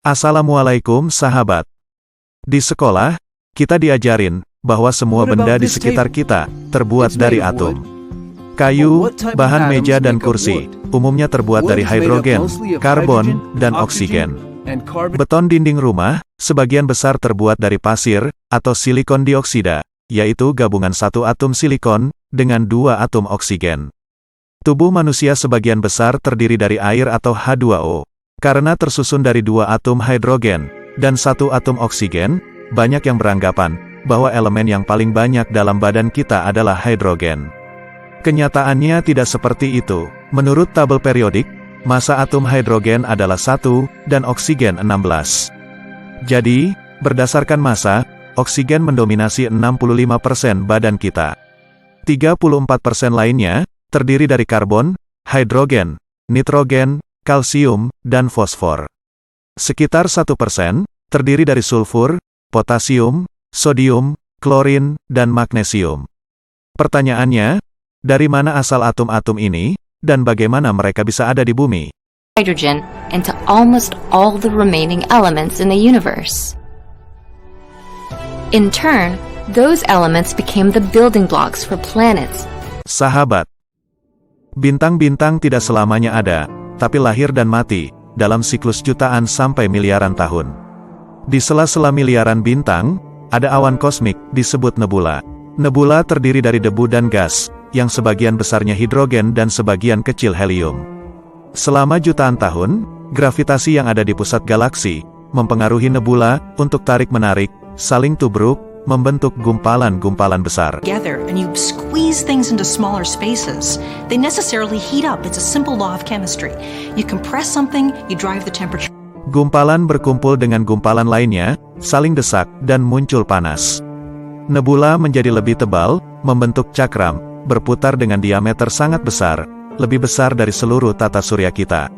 Assalamualaikum sahabat. Di sekolah, kita diajarin bahwa semua benda di sekitar kita terbuat dari atom. Kayu, bahan meja dan kursi, umumnya terbuat dari hidrogen, karbon, dan oksigen. Beton dinding rumah, sebagian besar terbuat dari pasir, atau silikon dioksida, yaitu gabungan satu atom silikon, dengan dua atom oksigen. Tubuh manusia sebagian besar terdiri dari air atau H2O. Karena tersusun dari dua atom hidrogen, dan satu atom oksigen, banyak yang beranggapan bahwa elemen yang paling banyak dalam badan kita adalah hidrogen. Kenyataannya tidak seperti itu. Menurut tabel periodik, massa atom hidrogen adalah 1, dan oksigen 16. Jadi, berdasarkan massa, oksigen mendominasi 65% badan kita. 34% lainnya, terdiri dari karbon, hidrogen, nitrogen, kalsium, dan fosfor. Sekitar 1%, terdiri dari sulfur, potasium, sodium, klorin, dan magnesium. Pertanyaannya, dari mana asal atom-atom ini, dan bagaimana mereka bisa ada di bumi? Hydrogen into almost all the remaining elements in the universe. In turn, those elements became the building blocks for planets. Sahabat, bintang-bintang tidak selamanya ada, tapi lahir dan mati, dalam siklus jutaan sampai miliaran tahun. Di sela-sela miliaran bintang, ada awan kosmik, disebut nebula. Nebula terdiri dari debu dan gas, yang sebagian besarnya hidrogen dan sebagian kecil helium. Selama jutaan tahun, gravitasi yang ada di pusat galaksi, mempengaruhi nebula, untuk tarik-menarik, saling tubruk, membentuk gumpalan-gumpalan besar. Together and you squeeze things into smaller spaces, they necessarily heat up. It's a simple law of chemistry. You compress something, you drive the temperature. Gumpalan berkumpul dengan gumpalan lainnya, saling desak, dan muncul panas. Nebula menjadi lebih tebal, membentuk cakram, berputar dengan diameter sangat besar, lebih besar dari seluruh tata surya kita.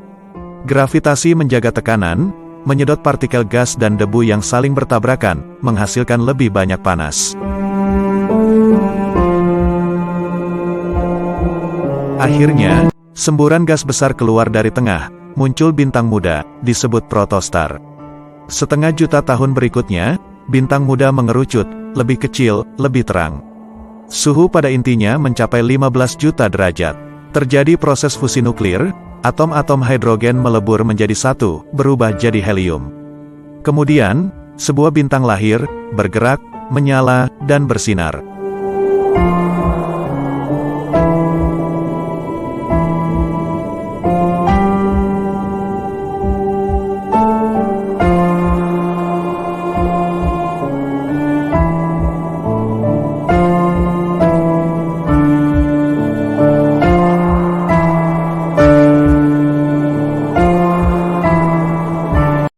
Gravitasi menjaga tekanan, menyedot partikel gas dan debu yang saling bertabrakan, menghasilkan lebih banyak panas. Akhirnya, semburan gas besar keluar dari tengah, muncul bintang muda, disebut protostar. Setengah juta tahun berikutnya, bintang muda mengerucut, lebih kecil, lebih terang. Suhu pada intinya mencapai 15 juta derajat. Terjadi proses fusi nuklir, atom-atom hidrogen melebur menjadi satu, berubah jadi helium. Kemudian, sebuah bintang lahir, bergerak, menyala, dan bersinar.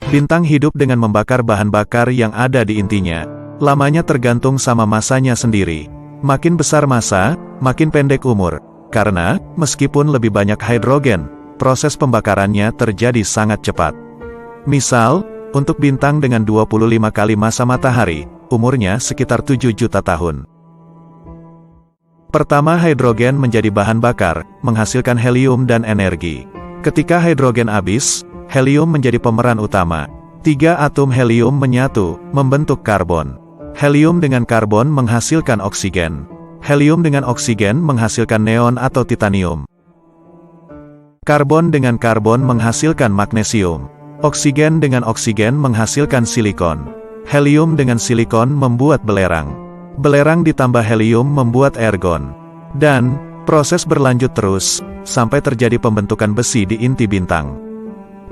Bintang hidup dengan membakar bahan bakar yang ada di intinya. Lamanya tergantung sama masanya sendiri. Makin besar massa, makin pendek umur. Karena, meskipun lebih banyak hidrogen, proses pembakarannya terjadi sangat cepat. Misal, untuk bintang dengan 25 kali massa matahari, umurnya sekitar 7 juta tahun. Pertama, hidrogen menjadi bahan bakar, menghasilkan helium dan energi. Ketika hidrogen habis, helium menjadi pemeran utama. 3 atom helium menyatu, membentuk karbon. Helium dengan karbon menghasilkan oksigen. Helium dengan oksigen menghasilkan neon atau titanium. Karbon dengan karbon menghasilkan magnesium. Oksigen dengan oksigen menghasilkan silikon. Helium dengan silikon membuat belerang. Belerang ditambah helium membuat argon. Dan, proses berlanjut terus, sampai terjadi pembentukan besi di inti bintang.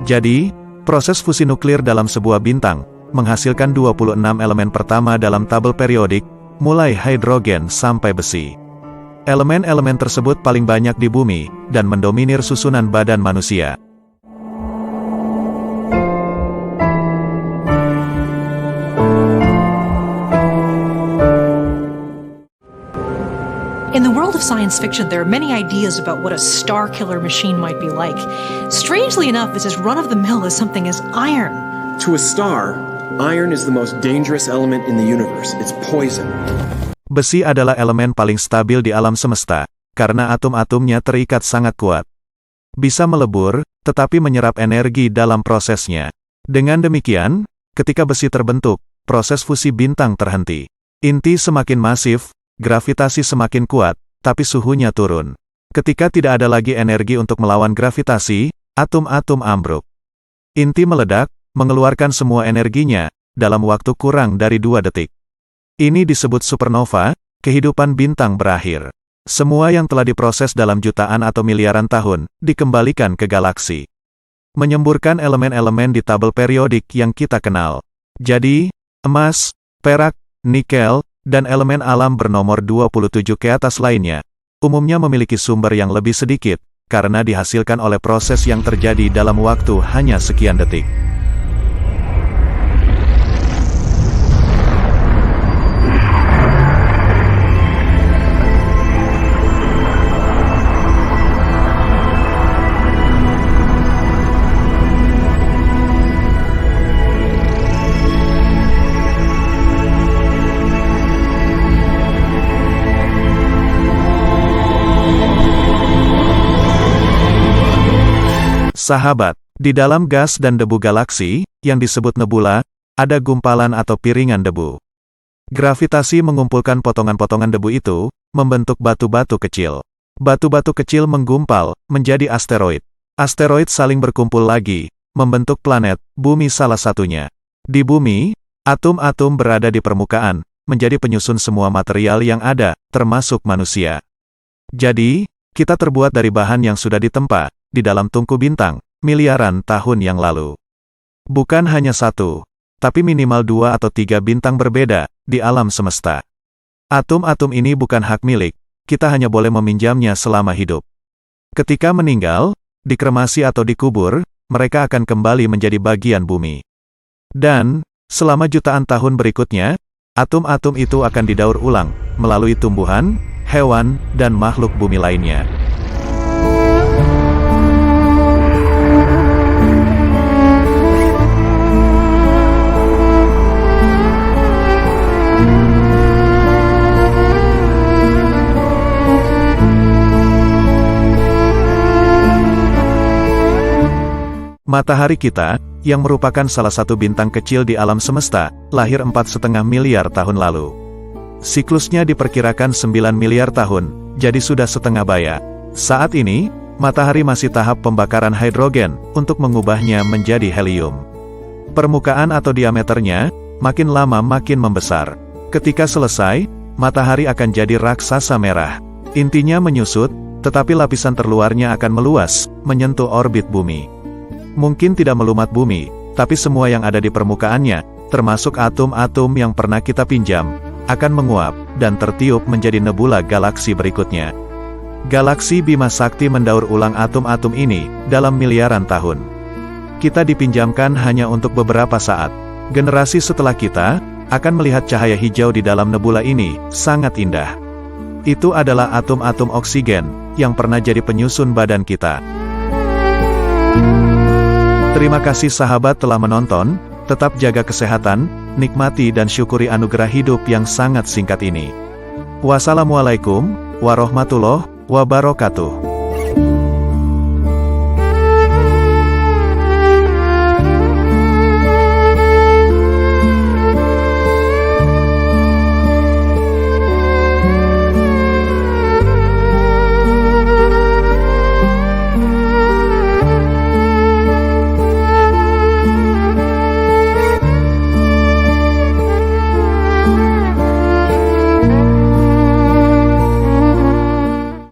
Jadi, proses fusi nuklir dalam sebuah bintang, menghasilkan 26 elemen pertama dalam tabel periodik, mulai hidrogen sampai besi. Elemen-elemen tersebut paling banyak di bumi, dan mendominir susunan badan manusia. In the world of science fiction, there are many ideas about what a star-killer machine might be like. Strangely enough, it's as run-of-the-mill as something as iron. To a star, iron is the most dangerous element in the universe. It's poison. Besi adalah elemen paling stabil di alam semesta, karena atom-atomnya terikat sangat kuat. Bisa melebur, tetapi menyerap energi dalam prosesnya. Dengan demikian, ketika besi terbentuk, proses fusi bintang terhenti. Inti semakin masif, gravitasi semakin kuat, tapi suhunya turun. Ketika tidak ada lagi energi untuk melawan gravitasi, atom-atom ambruk. Inti meledak, mengeluarkan semua energinya, dalam waktu kurang dari 2 detik. Ini disebut supernova, kehidupan bintang berakhir. Semua yang telah diproses dalam jutaan atau miliaran tahun, dikembalikan ke galaksi. Menyemburkan elemen-elemen di tabel periodik yang kita kenal. Jadi, emas, perak, nikel, dan elemen alam bernomor 27 ke atas lainnya, umumnya memiliki sumber yang lebih sedikit, karena dihasilkan oleh proses yang terjadi dalam waktu hanya sekian detik. Sahabat, di dalam gas dan debu galaksi, yang disebut nebula, ada gumpalan atau piringan debu. Gravitasi mengumpulkan potongan-potongan debu itu, membentuk batu-batu kecil. Batu-batu kecil menggumpal, menjadi asteroid. Asteroid saling berkumpul lagi, membentuk planet, bumi salah satunya. Di bumi, atom-atom berada di permukaan, menjadi penyusun semua material yang ada, termasuk manusia. Jadi, kita terbuat dari bahan yang sudah ditempa di dalam tungku bintang, miliaran tahun yang lalu. Bukan hanya satu, tapi minimal 2 atau 3 bintang berbeda, di alam semesta. Atom-atom ini bukan hak milik, kita hanya boleh meminjamnya selama hidup. Ketika meninggal, dikremasi atau dikubur, mereka akan kembali menjadi bagian bumi. Dan, selama jutaan tahun berikutnya, atom-atom itu akan didaur ulang, melalui tumbuhan, hewan, dan makhluk bumi lainnya. Matahari kita, yang merupakan salah satu bintang kecil di alam semesta, lahir 4,5 miliar tahun lalu. Siklusnya diperkirakan 9 miliar tahun, jadi sudah setengah baya. Saat ini, matahari masih tahap pembakaran hidrogen, untuk mengubahnya menjadi helium. Permukaan atau diameternya, makin lama makin membesar. Ketika selesai, matahari akan jadi raksasa merah. Intinya menyusut, tetapi lapisan terluarnya akan meluas, menyentuh orbit bumi. Mungkin tidak melumat bumi, tapi semua yang ada di permukaannya, termasuk atom-atom yang pernah kita pinjam, akan menguap, dan tertiup menjadi nebula galaksi berikutnya. Galaksi Bima Sakti mendaur ulang atom-atom ini, dalam miliaran tahun. Kita dipinjamkan hanya untuk beberapa saat. Generasi setelah kita, akan melihat cahaya hijau di dalam nebula ini, sangat indah. Itu adalah atom-atom oksigen, yang pernah jadi penyusun badan kita. Terima kasih sahabat telah menonton, tetap jaga kesehatan, nikmati dan syukuri anugerah hidup yang sangat singkat ini. Wassalamualaikum warahmatullahi wabarakatuh.